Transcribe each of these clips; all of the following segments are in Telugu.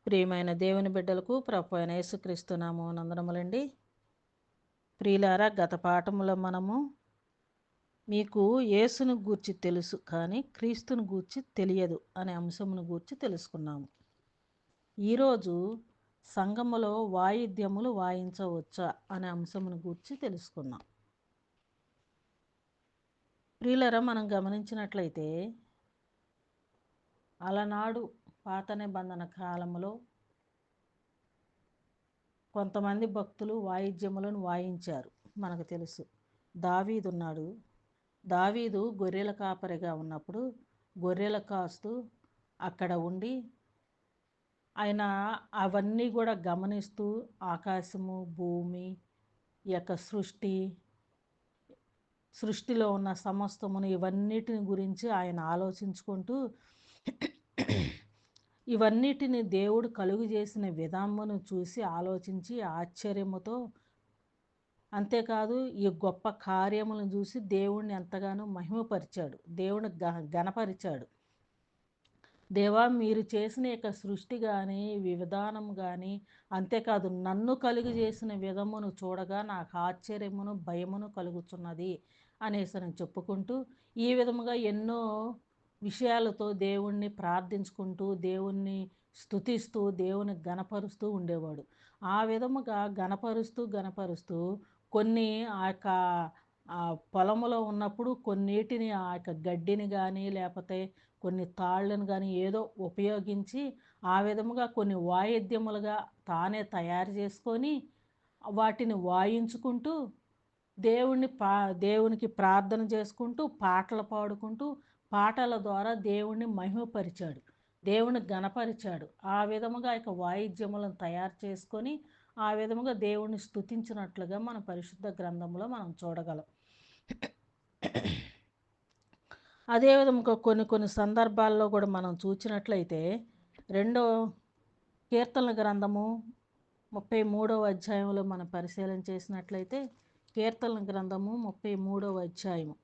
ప్రియమైన దేవుని బిడ్డలకు ప్రభు అయిన యేసుక్రీస్తు నామమున వందనములండి. ప్రియులారా, గత పాఠములో మనము మీకు యేసును గూర్చి తెలుసు కానీ క్రీస్తును గూర్చి తెలియదు అనే అంశమును గూర్చి తెలుసుకున్నాము. ఈరోజు సంఘములో వాయిద్యములు వాయించవచ్చా అనే అంశమును గూర్చి తెలుసుకున్నాం. ప్రియులారా, మనం గమనించినట్లయితే అలనాడు పాత నిబంధన కాలంలో కొంతమంది భక్తులు వాయిద్యములను వాయించారు. మనకు తెలుసు, దావీదు ఉన్నాడు. దావీదు గొర్రెల కాపరిగా ఉన్నప్పుడు గొర్రెల కాస్తూ అక్కడ ఉండి ఆయన అవన్నీ కూడా గమనిస్తూ ఆకాశము, భూమి, ఈ యొక్క సృష్టిలో ఉన్న సమస్తమును ఇవన్నిటిని గురించి ఆయన ఆలోచించుకుంటూ ఇవన్నిటిని దేవుడు కలుగు చేసిన విధానమును చూసి ఆలోచించి ఆశ్చర్యముతో, అంతేకాదు ఈ గొప్ప కార్యములను చూసి దేవుణ్ణి ఎంతగానో మహిమపరిచాడు, దేవుని గణపరిచాడు. దేవా, మీరు చేసిన యొక్క సృష్టి కానీ విధానం కానీ, అంతేకాదు నన్ను కలుగు చేసిన విధమును చూడగా నాకు ఆశ్చర్యమును భయమును కలుగుతున్నది అనేసి చెప్పుకుంటూ ఈ విధముగా ఎన్నో విషయాలతో దేవుణ్ణి ప్రార్థించుకుంటూ దేవుణ్ణి స్తుతిస్తూ దేవుని గణపరుస్తూ ఉండేవాడు. ఆ విధముగా గణపరుస్తూ కొన్ని ఆ యొక్క పొలములో ఉన్నప్పుడు కొన్నిటిని ఆ యొక్క గడ్డిని కానీ లేకపోతే కొన్ని తాళ్ళను కానీ ఏదో ఉపయోగించి ఆ విధముగా కొన్ని వాయిద్యములుగా తానే తయారు చేసుకొని వాటిని వాయించుకుంటూ దేవునికి ప్రార్థన చేసుకుంటూ పాటలు పాడుకుంటూ పాటల ద్వారా దేవుణ్ణి మహిమపరిచాడు, దేవుని గణపరిచాడు. ఆ విధముగా ఇక వాయిద్యములను తయారు చేసుకొని ఆ విధముగా దేవుణ్ణి స్తుతించినట్లుగా మన పరిశుద్ధ గ్రంథంలో మనం చూడగలం. అదేవిధంగా కొన్ని సందర్భాల్లో కూడా మనం చూసినట్లయితే రెండో కీర్తనల గ్రంథము 33వ అధ్యాయంలో మనం పరిశీలన చేసినట్లయితే కీర్తనల గ్రంథము 33వ అధ్యాయము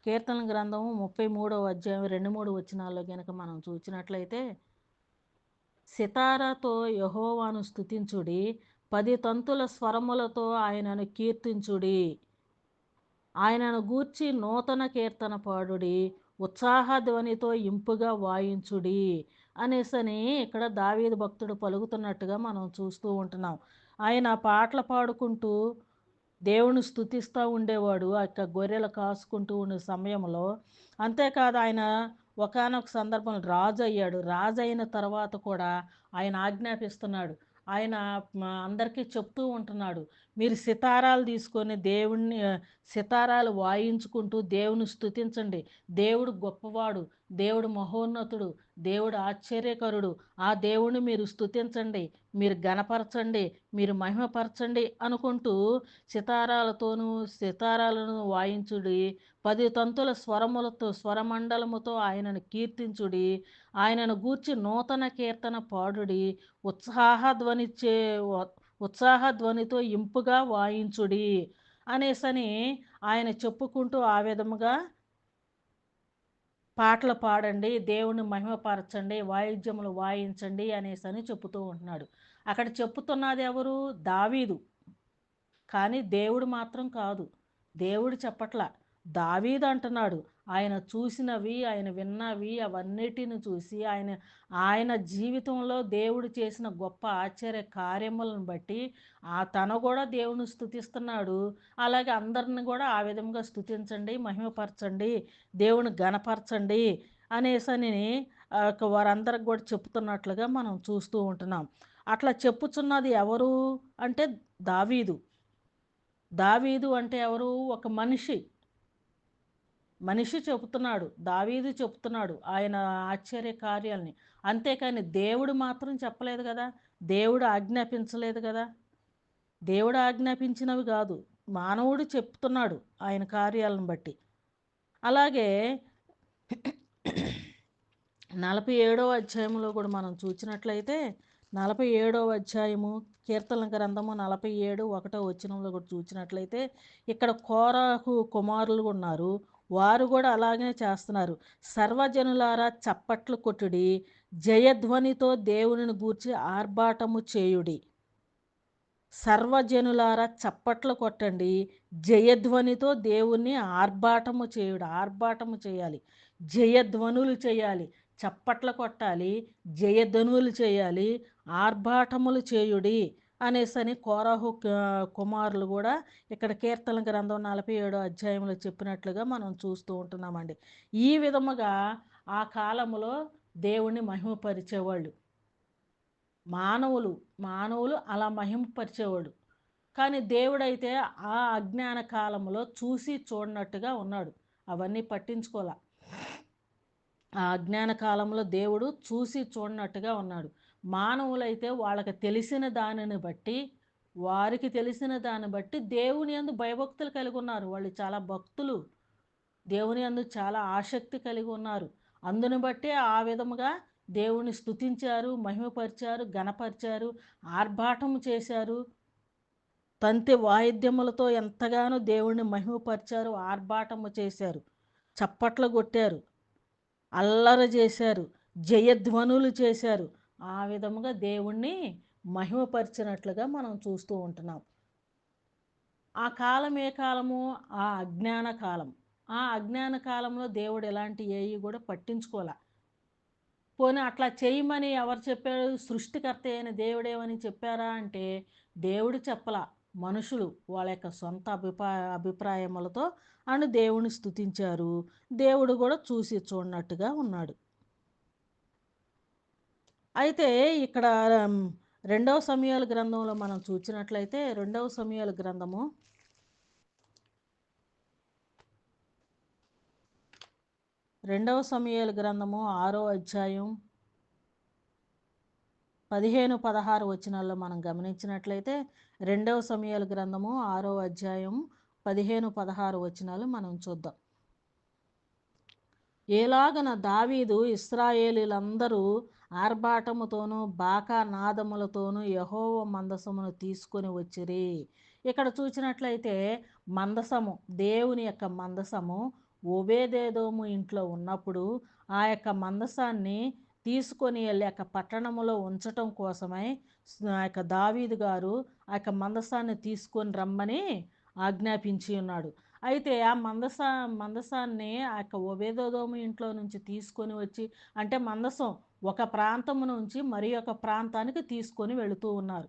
కీర్తనల గ్రంథము 33వ అధ్యాయం 2-3 వచనాల్లో కనుక మనం చూసినట్లయితే, సితారాతో యెహోవాను స్తుతించుడి, 10 తంతుల స్వరములతో ఆయనను కీర్తించుడి, ఆయనను గూర్చి నూతన కీర్తన పాడుడి, ఉత్సాహ ధ్వనితో ఇంపుగా వాయించుడి అనేసని ఇక్కడ దావీదు భక్తుడు పలుకుతున్నట్టుగా మనం చూస్తూ ఉంటున్నాం. ఆయన పాటలు పాడుకుంటూ దేవుని స్తుతిస్తూ ఉండేవాడు ఆ యొక్క గొర్రెలు కాసుకుంటూ ఉండే సమయంలో. అంతేకాదు, ఆయన ఒకానొక సందర్భంలో రాజు అయ్యాడు. రాజు అయిన తర్వాత కూడా ఆయన ఆజ్ఞాపిస్తున్నాడు. ఆయన అందరికీ చెప్తూ ఉంటున్నాడు, మీరు సితారాలు తీసుకొని సితారాలు వాయించుకుంటూ దేవుని స్తుతించండి. దేవుడు గొప్పవాడు, దేవుడు మహోన్నతుడు, దేవుడు ఆశ్చర్యకరుడు. ఆ దేవుణ్ణి మీరు స్తుతించండి, మీరు గణపరచండి, మీరు మహిమపరచండి అనుకుంటూ సితారాలను వాయించుడి, 10 తంతుల స్వరమండలముతో ఆయనను కీర్తించుడి, ఆయనను గూర్చి నూతన కీర్తన పాడుడి, ఉత్సాహ ధ్వనితో ఇంపుగా వాయించుడి అనేసని ఆయన చెప్పుకుంటూ ఆ విధముగా పాటలు పాడండి, దేవుని మహిమపరచండి, వాయిద్యములు వాయించండి అనేసని చెప్పుతూ ఉంటున్నాడు. అక్కడ చెప్పుతున్నది ఎవరు? దావీదు. కానీ దేవుడు మాత్రం కాదు, దేవుడు చెప్పట్లా, దావీదు అంటున్నాడు. ఆయన చూసినవి, ఆయన విన్నవి అవన్నిటిని చూసి ఆయన జీవితంలో దేవుడు చేసిన గొప్ప ఆశ్చర్య కార్యములను బట్టి తను కూడా దేవుని స్తుతిస్తున్నాడు. అలాగే అందరిని కూడా ఆ విధంగా స్తుతించండి, మహిమపరచండి, దేవుని గణపరచండి అనేసని వారందరికి కూడా చెప్తున్నట్లుగా మనం చూస్తూ ఉంటున్నాం. అట్లా చెప్పుచున్నది ఎవరు అంటే దావీదు. దావీదు అంటే ఎవరు? ఒక మనిషి చెబుతున్నాడు, దావీదు చెప్తున్నాడు ఆయన ఆశ్చర్య కార్యాలని. అంతేకాని దేవుడు మాత్రం చెప్పలేదు కదా, దేవుడు ఆజ్ఞాపించలేదు కదా, దేవుడు ఆజ్ఞాపించినవి కాదు, మానవుడు చెప్తున్నాడు ఆయన కార్యాలను బట్టి. అలాగే 47వ అధ్యాయంలో కూడా మనం చూసినట్లయితే 47వ అధ్యాయము కీర్తనల గ్రంథము 47 1వ వచనంలో కూడా చూసినట్లయితే ఇక్కడ కోరాహు కుమారులు ఉన్నారు. వారు కూడా అలాగే చేస్తున్నారు. సర్వజనులారా చప్పట్లు కొట్టుడి, జయధ్వనితో దేవునిని గూర్చి ఆర్భాటము చేయుడి. సర్వజనులారా చప్పట్లు కొట్టండి, జయధ్వనితో దేవుణ్ణి ఆర్భాటము చేయాలి. జయధ్వనులు చేయాలి, చప్పట్లు కొట్టాలి, జయధ్వనులు చేయాలి, ఆర్భాటములు చేయుడి అనేసని కోరాహు కుమారులు కూడా ఇక్కడ కీర్తన గ్రంథం 47 అధ్యాయంలో చెప్పినట్లుగా మనం చూస్తూ ఉంటున్నామండి. ఈ విధముగా ఆ కాలములో దేవుణ్ణి మహిమపరిచేవాళ్ళు. మానవులు అలా మహింపరిచేవాడు. కానీ దేవుడైతే ఆ అజ్ఞాన కాలంలో చూసి చూడనట్టుగా ఉన్నాడు. అవన్నీ పట్టించుకోలే. ఆ అజ్ఞాన కాలంలో దేవుడు చూసి చూడనట్టుగా ఉన్నాడు. మానవులైతే వారికి తెలిసిన దానిని బట్టి దేవుని యందు భయభక్తులు కలిగి ఉన్నారు. వాళ్ళు చాలా భక్తులు. దేవుని యందు చాలా ఆసక్తి కలిగి ఉన్నారు. అందును బట్టి ఆ విధముగా దేవుని స్తుతించారు, మహిమపరిచారు, ఘనపరిచారు, ఆర్భాటం చేశారు. తంతి వాయిద్యములతో ఎంతగానో దేవుణ్ణి మహిమపరిచారు, ఆర్భాటము చేశారు, చప్పట్లు కొట్టారు, అల్లరి చేశారు, జయధ్వనులు చేశారు. ఆ విధముగా దేవుణ్ణి మహిమపరిచినట్లుగా మనం చూస్తూ ఉంటున్నాం. ఆ కాలం ఏ కాలము? ఆ అజ్ఞాన కాలం. ఆ అజ్ఞాన కాలంలో దేవుడు ఎలాంటి ఏవి కూడా పట్టించుకోలే. పోనీ అట్లా చేయమని ఎవరు చెప్పారు? సృష్టికర్త అయిన దేవుడేమని చెప్పారా అంటే, దేవుడు చెప్పలా. మనుషులు వాళ్ళ యొక్క సొంత అభిప్రాయములతో దేవుని స్తుతించారు. దేవుడు కూడా చూసి చూడనట్టుగా ఉన్నాడు. అయితే ఇక్కడ రెండవ సమూయేలు గ్రంథంలో మనం చూసినట్లయితే, రెండవ సమూయేలు గ్రంథము 6వ అధ్యాయం 15, 16 వచనాల్లో మనం గమనించినట్లయితే, 2వ సమూయేలు గ్రంథము 6వ అధ్యాయం 15, 16 వచనాలు మనం చూద్దాం. ఏలాగన దావీదు ఇశ్రాయేలీలందరూ ఆర్భాటముతోనూ బాకా నాదములతోనూ యెహోవా మందసమును తీసుకొని వచ్చిరి. ఇక్కడ చూసినట్లయితే మందసము, దేవుని యొక్క మందసము ఓబేదేదోము ఇంట్లో ఉన్నప్పుడు ఆ యొక్క మందసాన్ని తీసుకొని వెళ్ళి యొక్క పట్టణములో ఉంచటం కోసమై ఆ యొక్క దావీదు గారు ఆ యొక్క మందసాన్ని తీసుకొని రమ్మని ఆజ్ఞాపించి ఉన్నాడు. అయితే ఆ మందసాన్ని ఆ యొక్క ఓబేదెదోము ఇంట్లో నుంచి తీసుకొని వచ్చి, అంటే మందసం ఒక ప్రాంతము నుంచి మరి ఒక ప్రాంతానికి తీసుకొని వెళుతూ ఉన్నారు.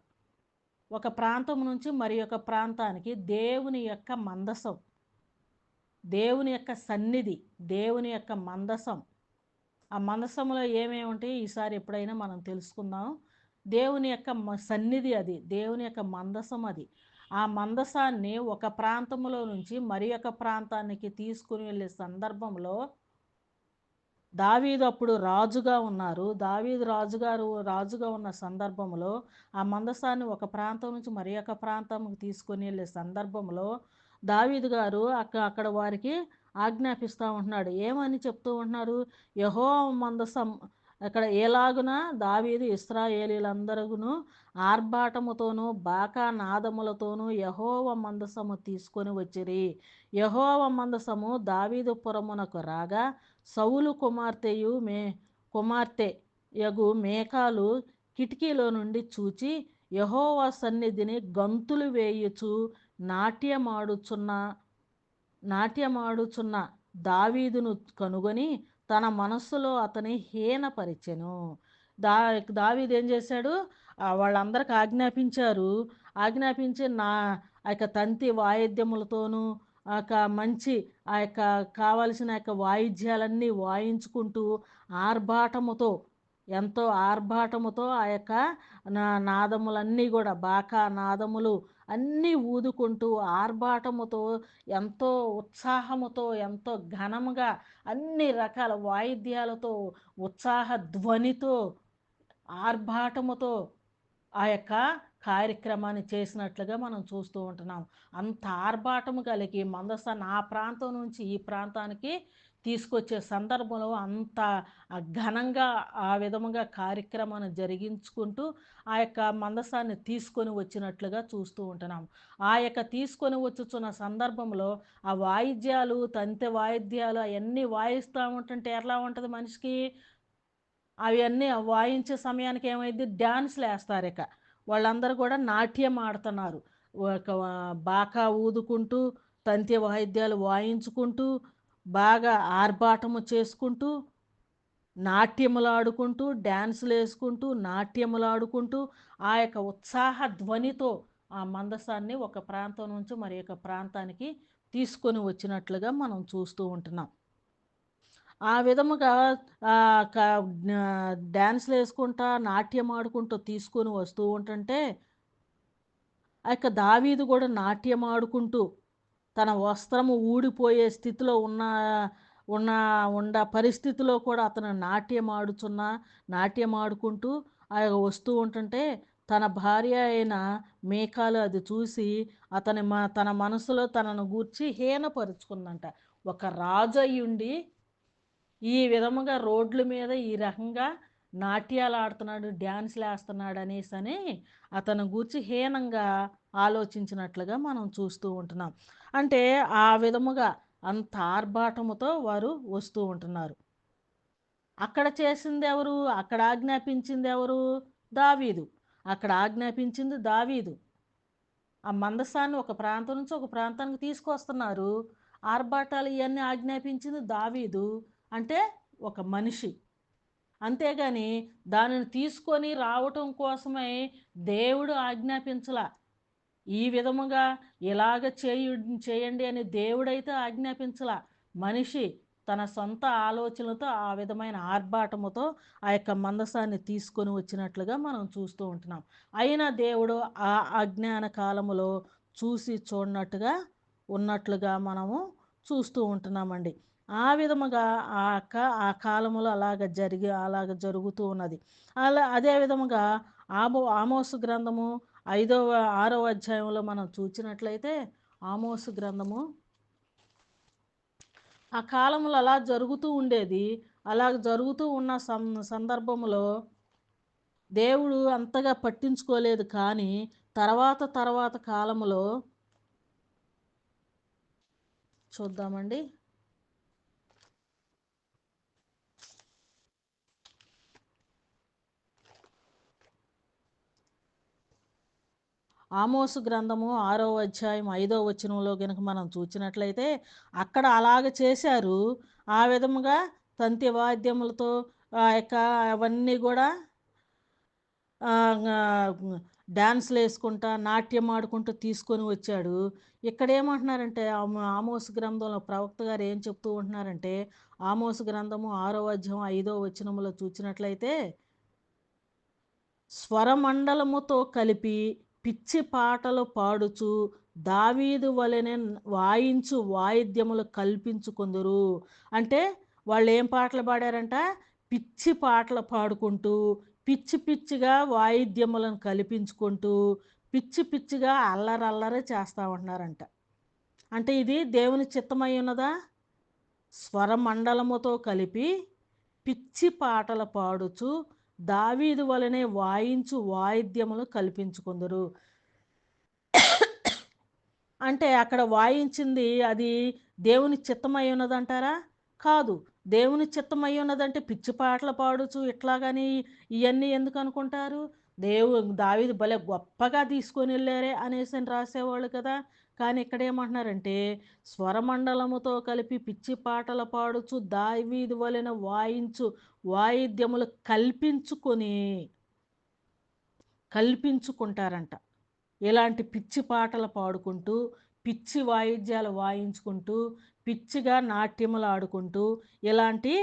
ఒక ప్రాంతం నుంచి మరి ఒక ప్రాంతానికి దేవుని యొక్క మందసం, దేవుని యొక్క సన్నిధి, దేవుని యొక్క మందసం. ఆ మందసంలో ఏమేమి ఉంటాయి ఈసారి ఎప్పుడైనా మనం తెలుసుకుందాం. దేవుని యొక్క సన్నిధి అది, దేవుని యొక్క మందసం అది. ఆ మందసాన్ని ఒక ప్రాంతంలో నుంచి మరి ఒక ప్రాంతానికి తీసుకుని వెళ్ళే సందర్భంలో దావీదు అప్పుడు రాజుగా ఉన్నారు. దావీదు రాజుగా ఉన్న సందర్భంలో ఆ మందసాన్ని ఒక ప్రాంతం నుంచి మరి ఒక ప్రాంతంకి తీసుకొని వెళ్ళే సందర్భంలో దావీదు గారు అక్కడ వారికి ఆజ్ఞాపిస్తూ ఉంటున్నాడు. ఏమని చెప్తూ ఉంటున్నారు? యెహోవా మందసం అక్కడ ఏలాగున దావీదు ఇశ్రాయేలీలందరూను ఆర్భాటముతోనూ బాకా నాదములతోనూ యెహోవా మందసము తీసుకొని వచ్చిరి. యెహోవా మందసము దావీదు పురమునకు రాగా సౌలు కుమార్తె యగు మేకాలు కిటికీలో నుండి చూచి యెహోవా సన్నిధిని గంతులు వేయుచు నాట్యమాడుచున్న దావీదును కనుగొని తన మనస్సులో అతని హీనపరిచెను. దావీదు ఏం చేశాడు? వాళ్ళందరికి ఆజ్ఞాపించి ఆ యొక్క తంతి వాయిద్యములతోనూ మంచి ఆ యొక్క కావలసిన యొక్క వాయిద్యాలన్నీ వాయించుకుంటూ ఎంతో ఆర్భాటముతో ఆ యొక్క నాదములన్నీ కూడా బాకా నాదములు అన్నీ ఊదుకుంటూ ఆర్భాటముతో, ఎంతో ఉత్సాహముతో, ఎంతో ఘనముగా అన్ని రకాల వాయిద్యాలతో, ఉత్సాహ ధ్వనితో, ఆర్భాటముతో ఆ యొక్క కార్యక్రమాన్ని చేసినట్లుగా మనం చూస్తూ ఉంటున్నాం. అంత ఆర్భాటము కలిగి మందసాన్ని ఆ ప్రాంతం నుంచి ఈ ప్రాంతానికి తీసుకొచ్చే సందర్భంలో అంత ఘనంగా ఆ విధముగా కార్యక్రమాన్ని జరిగించుకుంటూ ఆ యొక్క మందసాన్ని తీసుకొని వచ్చినట్లుగా చూస్తూ ఉంటున్నాం. ఆ యొక్క తీసుకొని వచ్చుచున్న సందర్భంలో ఆ వాయిద్యాలు, తంతె వాయిద్యాలు అవన్నీ వాయిస్తూ ఉంటుంటే ఎలా ఉంటుంది మనిషికి? అవన్నీ వాయించే సమయానికి ఏమైద్ది, డాన్స్‌లేస్తారిక. వాళ్ళందరూ కూడా నాట్యం ఆడుతున్నారు. ఒక బాకా ఊదుకుంటూ, తంతి వాయిద్యాలు వాయించుకుంటూ, బాగా ఆర్భాటము చేసుకుంటూ, నాట్యములాడుకుంటూ, డాన్సులేసుకుంటూ, నాట్యములాడుకుంటూ, ఆ యొక్క ఉత్సాహ ధ్వనితో ఆ మందసాన్ని ఒక ప్రాంతం నుంచి మరి యొక్క ప్రాంతానికి తీసుకొని వచ్చినట్లుగా మనం చూస్తూ ఉంటున్నాం. ఆ విధముగా ఆహ్, క డాన్స్‌లేసుకుంటా, నాట్యం ఆడుకుంటూ తీసుకొని వస్తూ ఉంటుంటే, ఆ యొక్క దావీదు గూడా నాట్యం ఆడుకుంటూ, తన వస్త్రము ఊడిపోయే స్థితిలో ఉన్న ఉండ పరిస్థితిలో కూడా అతను నాట్యం ఆడుకుంటూ వస్తూ ఉంటుంటే, తన భార్య అయిన మీకాలు అది చూసి, తన మనసులో తనను గూర్చి హీనపరుచుకుందంట. ఒక రాజయ్యుండి ఈ విధముగా రోడ్ల మీద ఈ రకంగా నాట్యాలాడుతున్నాడు, డాన్స్‌లేస్తున్నాడనేసని అతని గూర్చి హీనంగా ఆలోచించినట్లుగా మనం చూస్తూ ఉంటున్నాం. అంటే ఆ విధముగా అంత ఆర్భాటముతో వారు వస్తూ ఉంటున్నారు. అక్కడ చేసిందెవరు? అక్కడ ఆజ్ఞాపించిందెవరు? దావీదు. అక్కడ ఆజ్ఞాపించింది దావీదు. ఆ మందసాన్ని ఒక ప్రాంతం నుంచి ఒక ప్రాంతానికి తీసుకొస్తున్నారు. ఆర్భాటాలు ఇయన్నీ ఆజ్ఞాపించింది దావీదు. అంటే ఒక మనిషి. అంతేగాని దానిని తీసుకొని రావటం కోసమై దేవుడు ఆజ్ఞాపించలా. ఈ విధముగా చేయండి అని దేవుడైతే ఆజ్ఞాపించలా. మనిషి తన సొంత ఆలోచనలతో ఆ విధమైన ఆర్భాటముతో ఆ యొక్క మందసాన్ని తీసుకొని వచ్చినట్లుగా మనం చూస్తూ ఉంటున్నాం. అయినా దేవుడు ఆ అజ్ఞాన కాలములో చూసి చూడనట్టుగా ఉన్నట్లుగా మనము చూస్తూ ఉంటున్నామండి. ఆ విధముగా ఆ కాలములో అలాగ జరుగుతూ ఉన్నది. అదే విధముగా ఆమోసు గ్రంథము 6వ అధ్యాయంలో మనం చూచినట్లయితే ఆమోసు గ్రంథము ఆ కాలంలో అలా జరుగుతూ ఉండేది. అలా జరుగుతూ ఉన్న సందర్భంలో దేవుడు అంతగా పట్టించుకోలేదు. కానీ తర్వాత కాలంలో చూద్దామండి. ఆమోసు గ్రంథము 6వ అధ్యాయం 5వ వచనంలో గనుక మనం చూచినట్లయితే అక్కడ అలాగ చేశారు. ఆ విధముగా తంతి వాద్యములతో ఆ యొక్క అవన్నీ కూడా డాన్స్‌లేసుకుంటా, నాట్యం ఆడుకుంటూ తీసుకొని వచ్చాడు. ఇక్కడేమంటున్నారంటే ఆమోసు గ్రంథంలో ప్రవక్త గారు ఏం చెప్తూ ఉంటున్నారంటే, ఆమోసు గ్రంథము 6వ అధ్యాయం 5వ వచనంలో చూచినట్లయితే, స్వరమండలముతో కలిపి పిచ్చి పాటలు పాడుచు దావీదు వలెనే వాయించు వాయిద్యములు కల్పించుకొందురు. అంటే వాళ్ళేం పాటలు పాడారంట? పిచ్చి పాటలు పాడుకుంటూ, పిచ్చి పిచ్చిగా వాయిద్యములను కల్పించుకుంటూ, పిచ్చి పిచ్చిగా అల్లరల్లరి చేస్తా ఉంటున్నారంట. అంటే ఇది దేవుని చిత్తమై ఉన్నదా? స్వరమండలముతో కలిపి పిచ్చి పాటలు పాడుచు దావీదు వలనే వాయించు వాయిద్యములు కల్పించుకుందరు. అంటే అక్కడ వాయించింది అది దేవుని చిత్తమై ఉన్నదంటారా? కాదు. దేవుని చిత్తమై ఉన్నదంటే పిచ్చి పాటలు పాడుచు ఇట్లాగని ఇయన్నీ ఎందుకనుకుంటారు? దావీదు భలే గొప్పగా తీసుకొనెళ్ళారే అనేసని రాసేవాళ్ళు కదా! కానీ ఇక్కడేమంటున్నారంటే, స్వరమండలముతో కలిపి పిచ్చి పాటలు పాడుచు దావీదు వలెన వాయించు వాయిద్యములు కల్పించుకుంటారంట. ఇలాంటి పిచ్చి పాటలు పాడుకుంటూ, పిచ్చి వాయిద్యాలు వాయించుకుంటూ, పిచ్చిగా నాట్యములు ఆడుకుంటూ, ఇలాంటి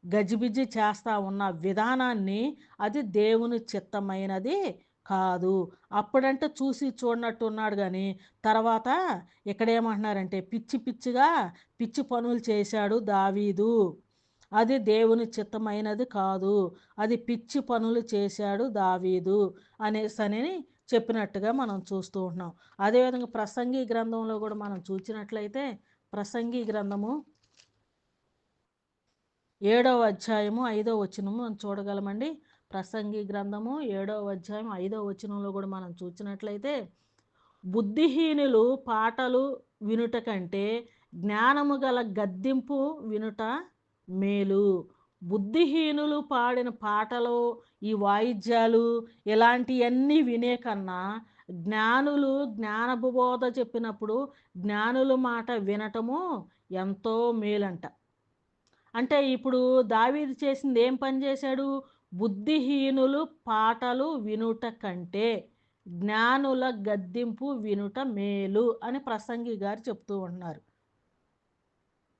గజిబిజి చేస్తా ఉన్న విధానాన్ని అది దేవుని చిత్తమైనది కాదు. అప్పుడంటే చూసి చూడనట్టు ఉన్నాడు గానీ, తర్వాత ఇక్కడేమంటున్నారంటే పిచ్చి పిచ్చిగా పిచ్చి పనులు చేశాడు దావీదు. అది దేవుని చిత్తమైనది కాదు, అది పిచ్చి పనులు చేశాడు దావీదు అనేసని చెప్పినట్టుగా మనం చూస్తూ ఉంటున్నాం. అదేవిధంగా ప్రసంగి గ్రంథంలో కూడా మనం చూసినట్లయితే ప్రసంగి గ్రంథము 7వ అధ్యాయము 5వ వచనము మనం చూడగలమండి. ప్రసంగి గ్రంథము 7వ అధ్యాయం 5వ వచనంలో కూడా మనం చూసినట్లయితే, బుద్ధిహీనులు పాటలు వినుట కంటే జ్ఞానము గల గద్దింపు వినుట మేలు. బుద్ధిహీనులు పాడిన పాటలు, ఈ వాయిద్యాలు ఇలాంటివన్నీ వినే కన్నా జ్ఞానులు జ్ఞానబోధ చెప్పినప్పుడు జ్ఞానుల మాట వినటము ఎంతో మేలంట. అంటే ఇప్పుడు దావీదు చేసింది ఏం పని చేశాడు? బుద్ధిహీనులు పాటలు వినుట కంటే జ్ఞానుల గద్దింపు వినుట మేలు అని ప్రసంగి గారు చెప్తూ ఉన్నారు.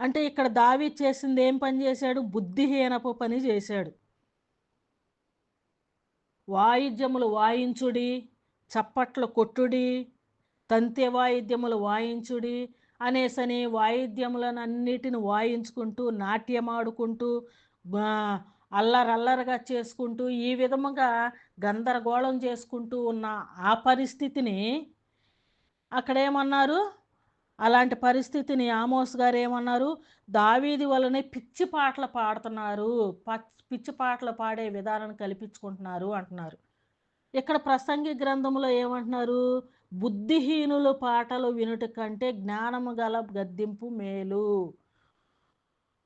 అంటే ఇక్కడ దావీదు చేసింది ఏం పని చేశాడు? బుద్ధిహీనపు పని చేశాడు. వాయిద్యములు వాయించుడి, చప్పట్లు కొట్టుడి, తంతె వాయిద్యములు వాయించుడి అనేసని వాయిద్యములనన్నిటిని వాయించుకుంటూ నాట్యమాడుకుంటూ అల్లరల్లరగా చేసుకుంటూ ఈ విధముగా గందరగోళం చేసుకుంటూ ఉన్న ఆ పరిస్థితిని అక్కడేమన్నారు? అలాంటి పరిస్థితిని ఆమోస్ గారు ఏమన్నారు? దావీదు వలనే పిచ్చి పాటలు పాడుతున్నారు, పిచ్చి పాటలు పాడే విధానాన్ని కల్పించుకుంటున్నారు అంటున్నారు. ఇక్కడ ప్రసంగి గ్రంథంలో ఏమంటున్నారు? బుద్ధిహీనులు పాటలు వినుట కంటే జ్ఞానము గల గద్దింపు మేలు.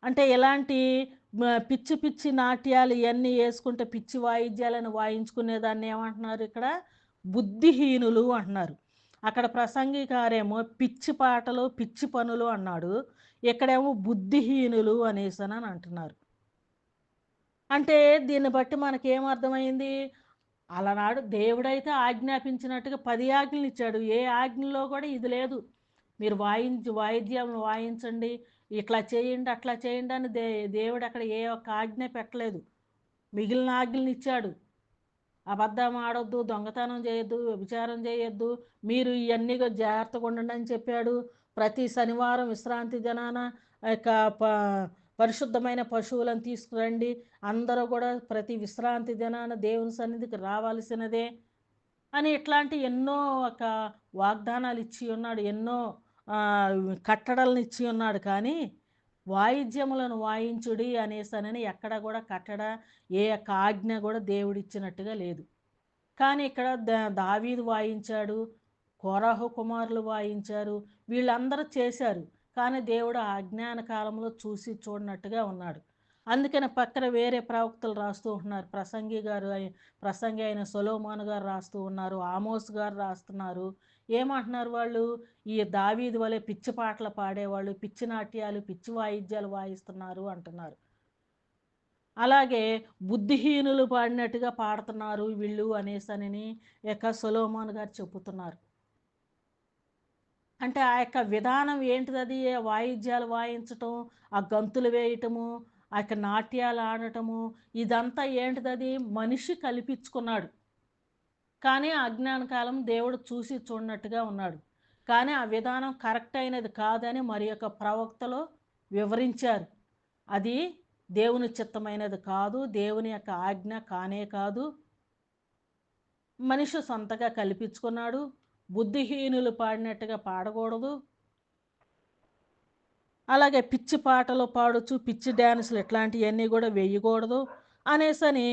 అంటే ఎలాంటి పిచ్చి పిచ్చి నాట్యాలు ఇవన్నీ వేసుకుంటే పిచ్చి వాయిద్యాలను వాయించుకునేదాన్ని ఏమంటున్నారు? ఇక్కడ బుద్ధిహీనులు అంటున్నారు. అక్కడ ప్రసంగికారేమో పిచ్చి పాటలు పిచ్చి పనులు అన్నాడు, ఇక్కడేమో బుద్ధిహీనులు అనేసని అంటున్నారు. అంటే దీన్ని బట్టి మనకేమర్థమైంది? అలనాడు దేవుడైతే ఆజ్ఞాపించినట్టుగా 10 ఆజ్ఞలు ఇచ్చాడు. ఏ ఆజ్ఞలో కూడా ఇది లేదు. మీరు వాయిద్యం వాయించండి, ఇట్లా చేయండి, అట్లా చేయండి అని దేవుడు అక్కడ ఏ ఒక్క ఆజ్ఞ పెట్టలేదు. మిగిలిన ఆజ్ఞలు ఇచ్చాడు. అబద్ధం ఆడొద్దు, దొంగతనం చేయొద్దు, వ్యభిచారం చేయొద్దు, మీరు ఇవన్నీ జాగ్రత్తగా ఉండండి అని చెప్పాడు. ప్రతి శనివారం విశ్రాంతి దినాన పరిశుద్ధమైన పశువులను తీసుకురండి, అందరూ కూడా ప్రతి విశ్రాంతి దినాన దేవుని సన్నిధికి రావాల్సినదే అని ఇట్లాంటి ఎన్నో ఒక వాగ్దానాలు ఇచ్చి ఉన్నాడు, ఎన్నో కట్టడలను ఇచ్చి ఉన్నాడు. కానీ వాయిద్యములను వాయించుడి అనేసనని ఎక్కడ కూడా కట్టడ ఏ యొక్క ఆజ్ఞ కూడా దేవుడిచ్చినట్టుగా లేదు. కానీ ఇక్కడ దావీదు వాయించాడు, కోరాహు కుమారులు వాయించారు, వీళ్ళందరూ చేశారు. కానీ దేవుడు ఆ అజ్ఞాన కాలంలో చూసి చూడనట్టుగా ఉన్నాడు. అందుకని పక్కన వేరే ప్రవక్తలు రాస్తూ ఉంటున్నారు. ప్రసంగి అయిన సొలొమోను గారు రాస్తూ ఉన్నారు, ఆమోస్ గారు రాస్తున్నారు. ఏమంటున్నారు వాళ్ళు? ఈ దావీదు వలె పిచ్చి పాటలు పాడేవాళ్ళు పిచ్చి నాట్యాలు పిచ్చి వాయిద్యాలు వాయిస్తున్నారు అంటున్నారు. అలాగే బుద్ధిహీనులు పాడినట్టుగా పాడుతున్నారు వీళ్ళు అనేసని సొలొమోను గారు చెబుతున్నారు. అంటే ఆ యొక్క విధానం ఏంటిది? వాయిద్యాలు వాయించటం, ఆ గంతులు వేయటము, ఆ యొక్క నాట్యాలు ఆడటము, ఇదంతా ఏంటిది? మనిషి కల్పించుకున్నాడు. కానీ అజ్ఞాన కాలం దేవుడు చూసి చూడనట్టుగా ఉన్నాడు. కానీ ఆ విధానం కరెక్ట్ అయినది కాదని మరి యొక్క ప్రవక్తలు వివరించారు. అది దేవుని చిత్తమైనది కాదు, దేవుని యొక్క ఆజ్ఞ కానే కాదు, మనిషి సొంతగా కల్పించుకున్నాడు. బుద్ధిహీనులు పాడినట్టుగా పాడకూడదు, అలాగే పిచ్చి పాటలు పాడొచ్చు, పిచ్చి డ్యాన్సులు ఇట్లాంటివన్నీ కూడా వేయకూడదు అనేసని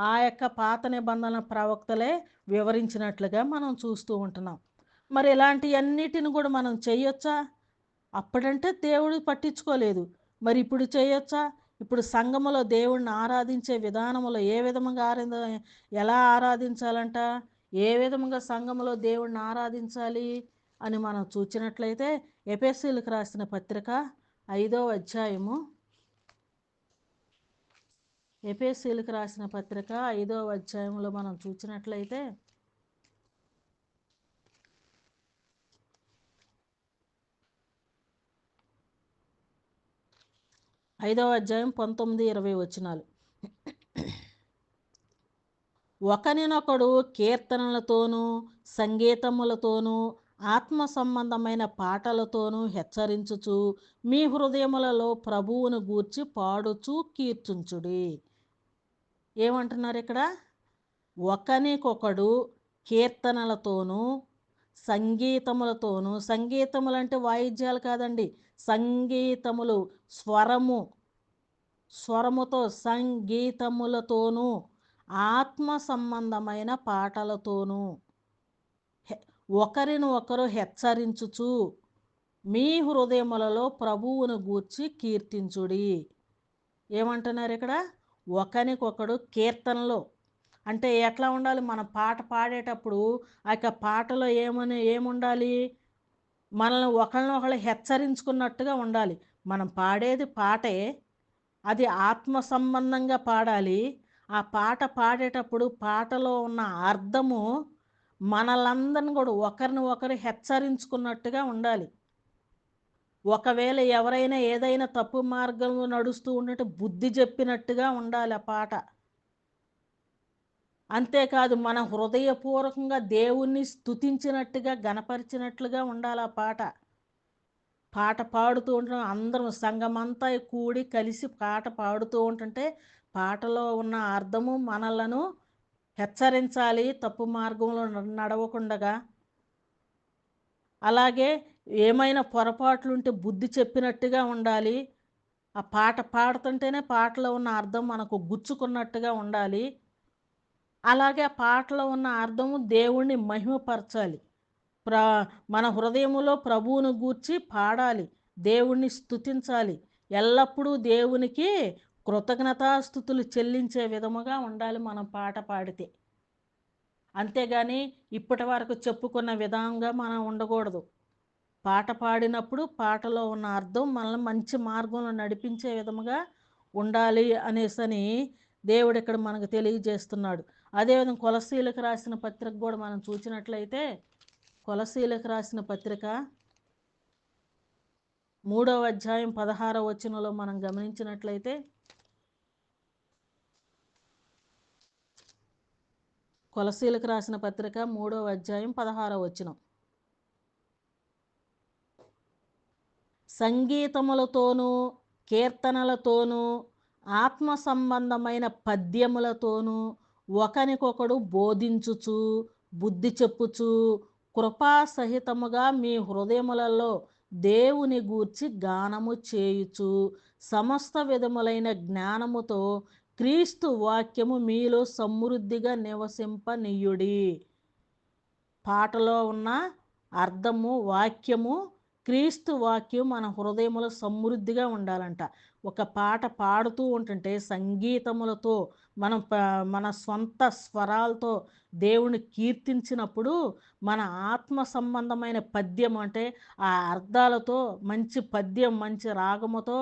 ఆ యొక్క పాత నిబంధనల ప్రవక్తలే వివరించినట్లుగా మనం చూస్తూ ఉంటున్నాం. మరి ఇలాంటివన్నిటిని కూడా మనం చేయొచ్చా? అప్పుడంటే దేవుడు పట్టించుకోలేదు, మరి ఇప్పుడు చేయొచ్చా? ఇప్పుడు సంఘములో దేవుడిని ఆరాధించే విధానములో ఏ విధముగా ఎలా ఆరాధించాలంట? ఏ విధముగా సంఘములో దేవుడిని ఆరాధించాలి అని మనం చూచినట్లయితే ఎఫెసీయులకు రాసిన పత్రిక 5వ అధ్యాయము, ఎఫెసీయులకు రాసిన పత్రిక 5వ అధ్యాయంలో మనం చూచినట్లయితే 5వ అధ్యాయం 19-20 వచనాలు. ఒకనినొకడు కీర్తనలతోనూ సంగీతములతోనూ ఆత్మ సంబంధమైన పాటలతోనూ హెచ్చరించుచు మీ హృదయములలో ప్రభువును గూర్చి పాడుచు కీర్తించుడి. ఏమంటున్నారు ఇక్కడ? ఒకనికొకడు కీర్తనలతోనూ సంగీతములతోనూ, సంగీతములంటే వాయిద్యాలు కాదండి, సంగీతములు, స్వరము, స్వరముతో సంగీతములతోనూ ఆత్మ సంబంధమైన పాటలతోనూ ఒకరిని ఒకరు హెచ్చరించుచు మీ హృదయములలో ప్రభువును గూర్చి కీర్తించుడి. ఏమంటున్నారు ఇక్కడ? ఒకనికొకడు కీర్తనలో అంటే ఎట్లా ఉండాలి? మన పాట పాడేటప్పుడు ఆ యొక్క పాటలో ఏముండాలి? మనల్ని ఒకళ్ళనొకళ్ళు హెచ్చరించుకున్నట్టుగా ఉండాలి. మనం పాడేది పాటే, అది ఆత్మ సంబంధంగా పాడాలి. ఆ పాట పాడేటప్పుడు పాటలో ఉన్న అర్థము మనలందరిని కూడా ఒకరిని ఒకరు హెచ్చరించుకున్నట్టుగా ఉండాలి. ఒకవేళ ఎవరైనా ఏదైనా తప్పు మార్గంలో నడుస్తూ ఉన్నట్టు బుద్ధి చెప్పినట్టుగా ఉండాలి ఆ పాట. అంతేకాదు మన హృదయపూర్వకంగా దేవుణ్ణి స్తుతించినట్టుగా, గనపరిచినట్లుగా ఉండాలి ఆ పాట. పాట పాడుతూ ఉండడం అందరం సంఘమంతా కూడి కలిసి పాట పాడుతూ ఉంటుంటే పాటలో ఉన్న అర్థము మనలను హెచ్చరించాలి తప్పు మార్గంలో నడవకుండగా. అలాగే ఏమైనా పొరపాట్లుంటే బుద్ధి చెప్పినట్టుగా ఉండాలి. ఆ పాట పాడుతుంటేనే పాటలో ఉన్న అర్థం మనకు గుచ్చుకున్నట్టుగా ఉండాలి. అలాగే ఆ పాటలో ఉన్న అర్థము దేవుణ్ణి మహిమపరచాలి. ప్ర మన హృదయములో ప్రభువును గూర్చి పాడాలి. దేవుణ్ణి స్తుతించాలి. ఎల్లప్పుడూ దేవునికి కృతజ్ఞతాస్తుతులు చెల్లించే విధముగా ఉండాలి మనం పాట పాడితే. అంతేగాని ఇప్పటి వరకు చెప్పుకున్న విధంగా మనం ఉండకూడదు. పాట పాడినప్పుడు పాటలో ఉన్న అర్థం మనల్ని మంచి మార్గంలో నడిపించే విధముగా ఉండాలి అనేసని దేవుడు ఇక్కడ మనకు తెలియజేస్తున్నాడు. అదేవిధంగా కొలస్సీలకు రాసిన పత్రిక కూడా మనం చూసినట్లయితే, కొలస్సీలకు రాసిన పత్రిక 3వ అధ్యాయం 16వ వచనంలో మనం గమనించినట్లయితే, కొలస్సీలకు రాసిన పత్రిక 3వ అధ్యాయం 16వ వచనం. సంగీతములతోనూ కీర్తనలతోనూ ఆత్మ సంబంధమైన పద్యములతోనూ ఒకనికొకడు బోధించుచు బుద్ధి చెప్పుచు కృపాసహితముగా మీ హృదయములలో దేవుని గూర్చి గానము చేయుచు సమస్త విధములైన జ్ఞానముతో క్రీస్తు వాక్యము మీలో సమృద్ధిగా నివసింపనీయుడి. పాటలో ఉన్న అర్థము, వాక్యము, క్రీస్తు వాక్యం మన హృదయములో సమృద్ధిగా ఉండాలంట. ఒక పాట పాడుతూ ఉంటుంటే సంగీతములతో మన సొంత స్వరాలతో దేవుని కీర్తించినప్పుడు మన ఆత్మ సంబంధమైన పద్యం అంటే ఆ అర్థాలతో మంచి పద్యం, మంచి రాగముతో,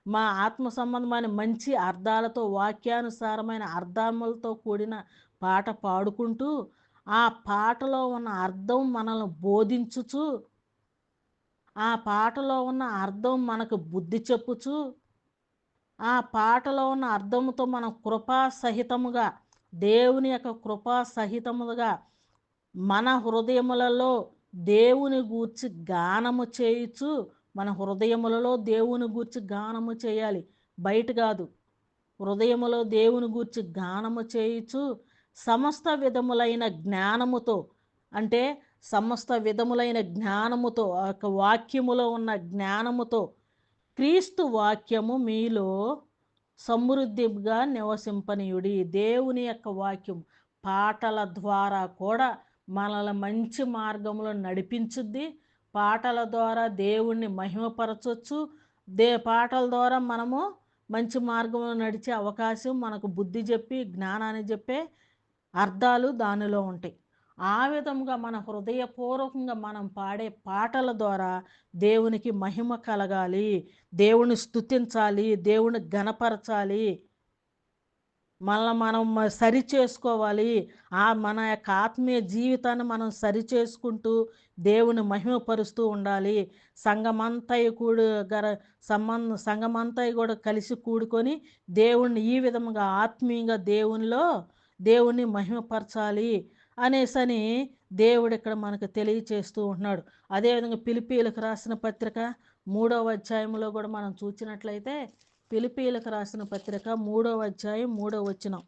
మా ఆత్మ సంబంధమైన మంచి అర్థాలతో, వాక్యానుసారమైన అర్థములతో కూడిన పాట పాడుకుంటూ ఆ పాటలో ఉన్న అర్థం మనల్ని బోధించుచు, ఆ పాటలో ఉన్న అర్థం మనకు బుద్ధి చెప్పుచు, ఆ పాటలో ఉన్న అర్థముతో మనం కృపా సహితముగా, దేవుని యొక్క కృపా సహితముగా మన హృదయములలో దేవుని గూర్చి గానము చేయుచు, మన హృదయములలో దేవుని గూర్చి గానము చేయాలి, బయట కాదు. హృదయములో దేవుని గూర్చి గానము చేయుచు సమస్త విధములైన జ్ఞానముతో, అంటే సమస్త విధములైన జ్ఞానముతో, ఆ యొక్క వాక్యములో ఉన్న జ్ఞానముతో క్రీస్తు వాక్యము మీలో సమృద్ధిగా నివసింపనీయుడి. దేవుని యొక్క వాక్యం పాటల ద్వారా కూడా మనల్ని మంచి మార్గంలో నడిపించుద్ది. పాటల ద్వారా దేవుణ్ణి మహిమపరచవచ్చు. పాటల ద్వారా మనము మంచి మార్గంలో నడిచే అవకాశం, మనకు బుద్ధి చెప్పి జ్ఞానాన్ని చెప్పే అర్థాలు దానిలో ఉంటాయి. ఆ విధంగా మన హృదయపూర్వకంగా మనం పాడే పాటల ద్వారా దేవునికి మహిమ కలగాలి, దేవుని స్తుతించాలి, దేవుని ఘనపరచాలి, మనం సరి చేసుకోవాలి. మన యొక్క ఆత్మీయ జీవితాన్ని మనం సరి చేసుకుంటూ దేవుని మహిమపరుస్తూ ఉండాలి. సంఘమంతయు కూడి సంఘమంతయు కూడా కలిసి కూడుకొని దేవుణ్ణి ఈ విధముగా ఆత్మీయంగా దేవునిలో దేవుణ్ణి మహిమపరచాలి అనేసని దేవుడు ఇక్కడ మనకు తెలియచేస్తూ ఉంటున్నాడు. అదేవిధంగా ఫిలిప్పీయులకు రాసిన పత్రిక 3వ అధ్యాయంలో కూడా మనం చూసినట్లయితే, ఫిలిప్పీయులకు రాసిన పత్రిక 3వ అధ్యాయం 3వ వచనం.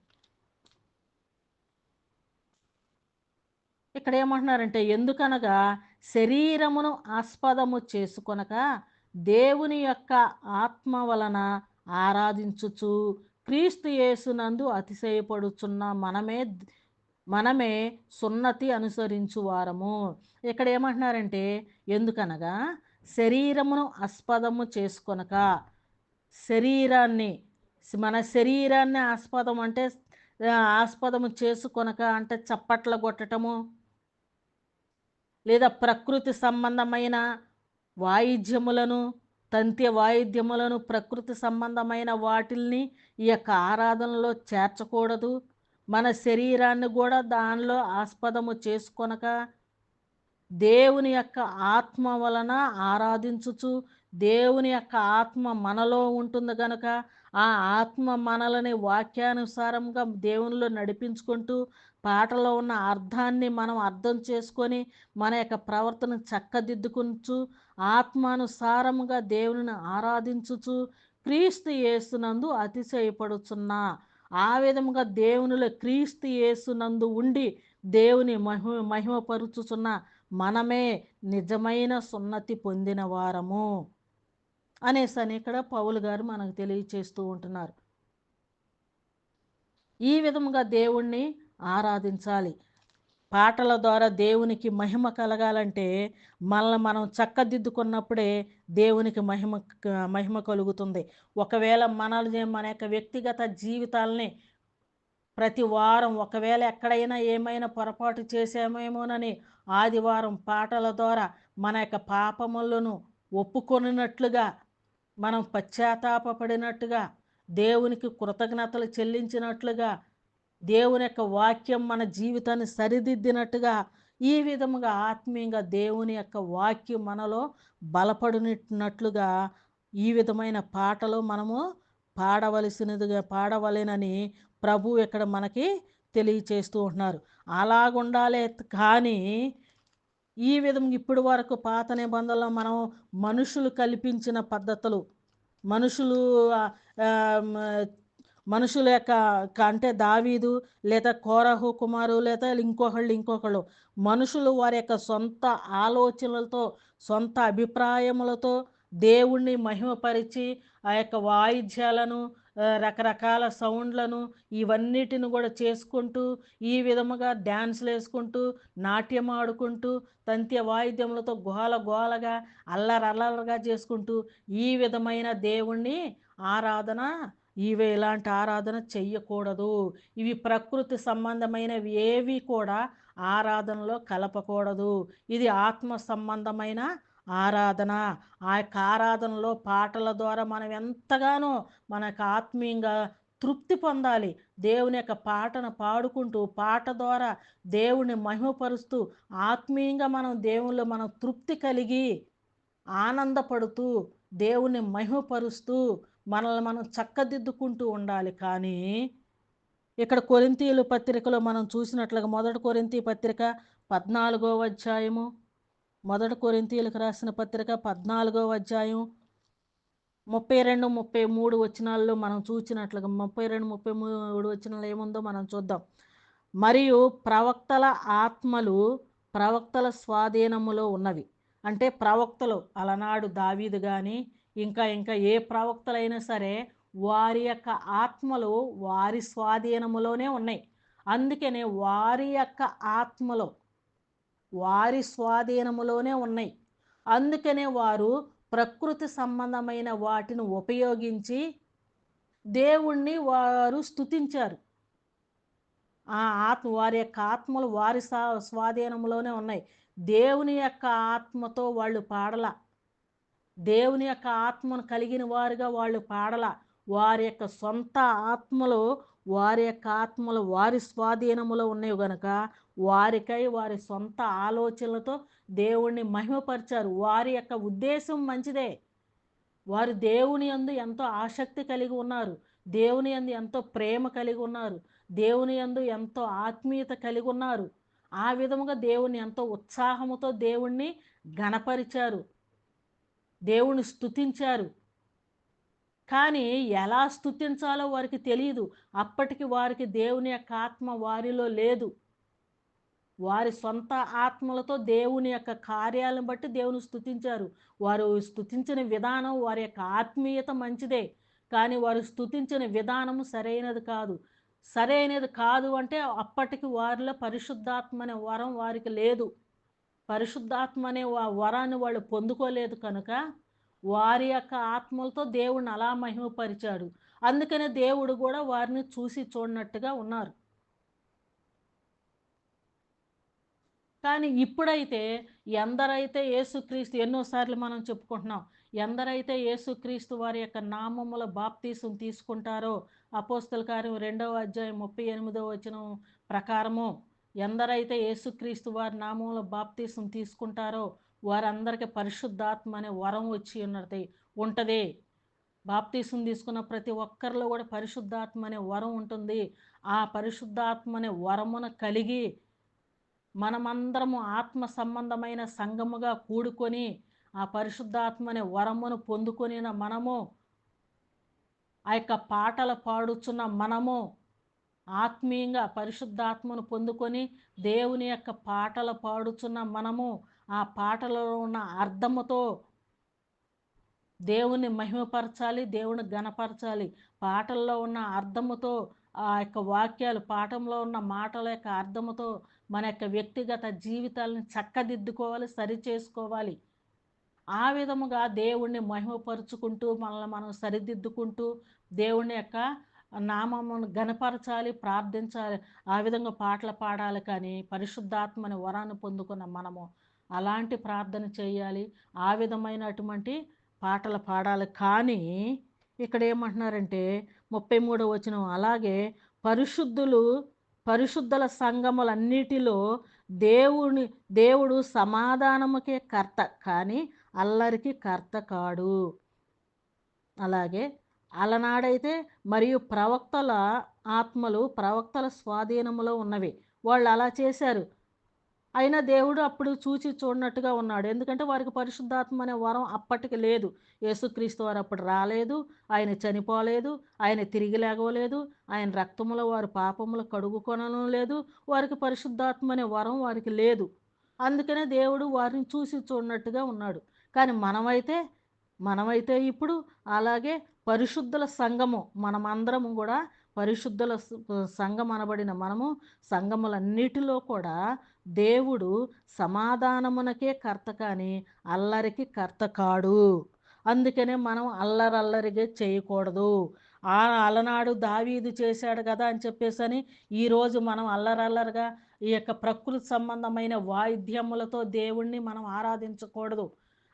ఇక్కడ ఏమంటున్నారంటే, ఎందుకనగా శరీరమును ఆస్పదము చేసుకొనక దేవుని యొక్క ఆత్మ వలన ఆరాధించుచు క్రీస్తు యేసునందు అతిశయపడుచున్న మనమే సున్నతి అనుసరించు వారము. ఇక్కడ ఏమంటున్నారంటే, ఎందుకనగా శరీరమును ఆస్పదము చేసుకొనక, శరీరాన్ని మన శరీరాన్ని ఆస్పదం అంటే ఆస్పదము చేసుకొనక అంటే చప్పట్ల కొట్టటము, లేదా ప్రకృతి సంబంధమైన వాయిద్యములను, తంత్య వాయిద్యములను, ప్రకృతి సంబంధమైన వాటిల్ని ఈ యొక్క ఆరాధనలో చేర్చకూడదు. మన శరీరాన్ని కూడా దానిలో ఆస్పదము చేసుకొనక దేవుని యొక్క ఆత్మ వలన ఆరాధించుచు, దేవుని యొక్క ఆత్మ మనలో ఉంటుంది గనుక ఆ ఆత్మ మనలని వాక్యానుసారంగా దేవునిలో నడిపించుకుంటూ, పాటలో ఉన్న అర్థాన్ని మనం అర్థం చేసుకొని మన యొక్క ప్రవర్తన చక్కదిద్దుకుంటూ ఆత్మానుసారముగా దేవునిని ఆరాధించుచు క్రీస్తు యేసునందు అతిశయపడుచున్నా. ఆ విధముగా దేవునిలో క్రీస్తు యేసునందు ఉండి దేవుని మహిమపరుచుచున్న మనమే నిజమైన సున్నతి పొందిన వారము అనేసని ఇక్కడ పౌలు గారు మనకు తెలియచేస్తూ ఉంటున్నారు. ఈ విధముగా దేవుణ్ణి ఆరాధించాలి. పాటల ద్వారా దేవునికి మహిమ కలగాలంటే మనల్ని మనం చక్కదిద్దుకున్నప్పుడే దేవునికి మహిమ కలుగుతుంది. ఒకవేళ మన యొక్క వ్యక్తిగత జీవితాలని ప్రతి వారం ఒకవేళ ఎక్కడైనా ఏమైనా పొరపాటు చేసామేమోనని ఆదివారం పాటల ద్వారా మన యొక్క పాపములను ఒప్పుకొనినట్లుగా, మనం పశ్చాత్తాపపడినట్టుగా, దేవునికి కృతజ్ఞతలు చెల్లించినట్లుగా, దేవుని యొక్క వాక్యం మన జీవితాన్ని సరిదిద్దినట్టుగా, ఈ విధముగా ఆత్మీయంగా దేవుని యొక్క వాక్యం మనలో బలపడినట్లుగా ఈ విధమైన పాటలు మనము పాడవలెనని ప్రభు ఇక్కడ మనకి తెలియచేస్తూ ఉంటున్నారు. అలాగుండాలే కానీ ఈ విధంగా ఇప్పటి వరకు పాత నిబంధనలో మనం మనుషులు కల్పించిన పద్ధతులు, మనుషులు మనుషుల యొక్క అంటే దావీదు లేదా కోరహు కుమారు లేదా ఇంకొకళ్ళు మనుషులు వారి యొక్క సొంత ఆలోచనలతో, సొంత అభిప్రాయములతో దేవుణ్ణి మహిమపరిచి ఆ యొక్క వాయిద్యాలను, రకరకాల సౌండ్లను ఇవన్నిటిని కూడా చేసుకుంటూ, ఈ విధముగా డ్యాన్స్లు వేసుకుంటూ, నాట్యం ఆడుకుంటూ, తంత్య వాయిద్యములతో గోలగా అల్లరల్లరగా చేసుకుంటూ ఈ విధమైన దేవుణ్ణి ఆరాధన, ఇలాంటి ఆరాధన చెయ్యకూడదు. ఇవి ప్రకృతి సంబంధమైనవి ఏవి కూడా ఆరాధనలో కలపకూడదు. ఇది ఆత్మ సంబంధమైన ఆరాధన. ఆ యొక్క ఆరాధనలో పాటల ద్వారా మనం ఎంతగానో మనకు ఆత్మీయంగా తృప్తి పొందాలి. దేవుని యొక్క పాటను పాడుకుంటూ, పాట ద్వారా దేవుని మహిమపరుస్తూ, ఆత్మీయంగా మనం దేవునిలో మనం తృప్తి కలిగి ఆనందపడుతూ, దేవుని మహిమపరుస్తూ మనల్ని మనం చక్కదిద్దుకుంటూ ఉండాలి. కానీ ఇక్కడ కొరింథీయుల పత్రికలో మనం చూసినట్లుగా మొదటి కొరింథీ పత్రిక 14వ అధ్యాయము, మొదటి కొరింథీయులకు రాసిన పత్రిక 14వ అధ్యాయం 32, 33 వచనాల్లో మనం చూసినట్లుగా 32, 33 వచనాలు ఏముందో మనం చూద్దాం. మరియు ప్రవక్తల ఆత్మలు ప్రవక్తల స్వాధీనములో ఉన్నవి. అంటే ప్రవక్తలు అలనాడు దావీదు కానీ ఇంకా ఏ ప్రవక్తలైనా సరే వారి యొక్క ఆత్మలు వారి స్వాధీనములోనే ఉన్నాయి. అందుకనే వారి యొక్క ఆత్మలో వారి స్వాధీనములోనే ఉన్నాయి. అందుకనే వారు ప్రకృతి సంబంధమైన వాటిని ఉపయోగించి దేవుణ్ణి వారు స్తుతించారు. వారి యొక్క ఆత్మలు వారి స్వాధీనంలోనే ఉన్నాయి. దేవుని యొక్క ఆత్మతో వాళ్ళు పాడల, దేవుని యొక్క ఆత్మను కలిగిన వారుగా వాళ్ళు పాడల. వారి యొక్క సొంత ఆత్మలు వారి స్వాధీనములో ఉన్నాయి గనుక వారికై వారి సొంత ఆలోచనలతో దేవుణ్ణి మహిమపరిచారు. వారి యొక్క ఉద్దేశం మంచిదే. వారు దేవుని యందు ఎంతో ఆసక్తి కలిగి ఉన్నారు, దేవుని యందు ఎంతో ప్రేమ కలిగి ఉన్నారు, దేవుని యందు ఎంతో ఆత్మీయత కలిగి ఉన్నారు. ఆ విధముగా దేవుణ్ణి ఎంతో ఉత్సాహముతో దేవుణ్ణి ఘనపరిచారు, దేవుణ్ణి స్తుతించారు. కానీ ఎలా స్తుతించాలో వారికి తెలియదు. అప్పటికి వారికి దేవుని యొక్క ఆత్మ వారిలో లేదు. వారి సొంత ఆత్మలతో దేవుని యొక్క కార్యాలను బట్టి దేవుని స్తుతించారు. వారు స్తుతించిన విధానం, వారి యొక్క ఆత్మీయత మంచిదే. కానీ వారు స్తుతించిన విధానము సరైనది కాదు. సరైనది కాదు అంటే అప్పటికి వారిలో పరిశుద్ధాత్మ అనే వరం వారికి లేదు. పరిశుద్ధాత్మ అనే వరాన్ని వాళ్ళు పొందుకోలేదు కనుక వారి యొక్క ఆత్మలతో దేవుణ్ణి అలా మహిమపరిచాడు. అందుకనే దేవుడు కూడా వారిని చూసి చూడనట్టుగా ఉన్నారు. కానీ ఇప్పుడైతే ఎందరైతే యేసుక్రీస్తు ఎన్నోసార్లు మనం చెప్పుకుంటున్నాం. ఎందరైతే యేసుక్రీస్తు వారి యొక్క నామములో బాప్తీసం తీసుకుంటారో అపోస్తల కార్యం 2వ అధ్యాయం 38వ వచనం ప్రకారము ఎందరైతే యేసుక్రీస్తు వారి నామంలో బాప్తీసం తీసుకుంటారో వారందరికీ పరిశుద్ధాత్మ అనే వరం వచ్చి ఉంటది. బాప్తీసం తీసుకున్న ప్రతి ఒక్కరిలో కూడా పరిశుద్ధాత్మ అనే వరం ఉంటుంది. ఆ పరిశుద్ధాత్మ అనే వరమును కలిగి మనమందరము ఆత్మ సంబంధమైన సంఘముగా కూడుకొని ఆ పరిశుద్ధాత్మ అనే వరమును పొందుకొనిన మనము, ఆ యొక్క పాటలు పాడుచున్న మనము ఆత్మీయంగా పరిశుద్ధాత్మను పొందుకొని దేవుని యొక్క పాటలు పాడుచున్న మనము ఆ పాటలలో ఉన్న అర్థముతో దేవుని మహిమపరచాలి, దేవుని ఘనపరచాలి. పాటల్లో ఉన్న అర్థముతో ఆ యొక్క వాక్యాలు, పాఠంలో ఉన్న మాటల యొక్క అర్థముతో మన యొక్క వ్యక్తిగత జీవితాలను చక్కదిద్దుకోవాలి, సరిచేసుకోవాలి. ఆ విధముగా దేవుణ్ణి మహిమపరుచుకుంటూ మనల్ని మనం సరిదిద్దుకుంటూ దేవుని యొక్క నామమును ఘనపరచాలి, ప్రార్థించాలి. ఆ విధంగా పాటలు పాడాలి. కానీ పరిశుద్ధాత్మని వరాన్ని పొందుకున్న మనము అలాంటి ప్రార్థన చేయాలి, ఆ విధమైనటువంటి పాటలు పాడాలి. కానీ ఇక్కడ ఏమంటున్నారంటే 33వ వచనం, అలాగే పరిశుద్ధులు పరిశుద్ధుల సంఘములన్నిటిలో దేవుడు సమాధానముకే కర్త, కానీ అల్లరికి కర్త కాడు. అలాగే అలనాడైతే మరియు ప్రవక్తల ఆత్మలు ప్రవక్తల స్వాధీనములో ఉన్నవి. వాళ్ళు అలా చేశారు. అయినా దేవుడు అప్పుడు చూచి చూడనట్టుగా ఉన్నాడు. ఎందుకంటే వారికి పరిశుద్ధాత్మ అనే వరం అప్పటికి లేదు. యేసుక్రీస్తు వారు అప్పుడు రాలేదు, ఆయన చనిపోలేదు, ఆయన తిరిగి లేగవలేదు, ఆయన రక్తములో వారు పాపములు కడుగుకొనడం లేదు, వారికి పరిశుద్ధాత్మ అనే వరం వారికి లేదు. అందుకనే దేవుడు వారిని చూసి చూడనట్టుగా ఉన్నాడు. కానీ మనమైతే ఇప్పుడు అలాగే పరిశుద్ధుల సంఘము, మనమందరము కూడా పరిశుద్ధుల సంఘం అనబడిన మనము సంఘములన్నిటిలో కూడా దేవుడు సమాధానమునకే కర్త, కానీ అల్లరికి కర్త కాడు. అందుకనే మనం అల్లరల్లరిగా చేయకూడదు. అలనాడు దావీదు చేశాడు కదా అని చెప్పేసని ఈరోజు మనం అల్లరల్లరిగా ఈ యొక్క ప్రకృతి సంబంధమైన వాయిద్యములతో దేవుణ్ణి మనం ఆరాధించకూడదు.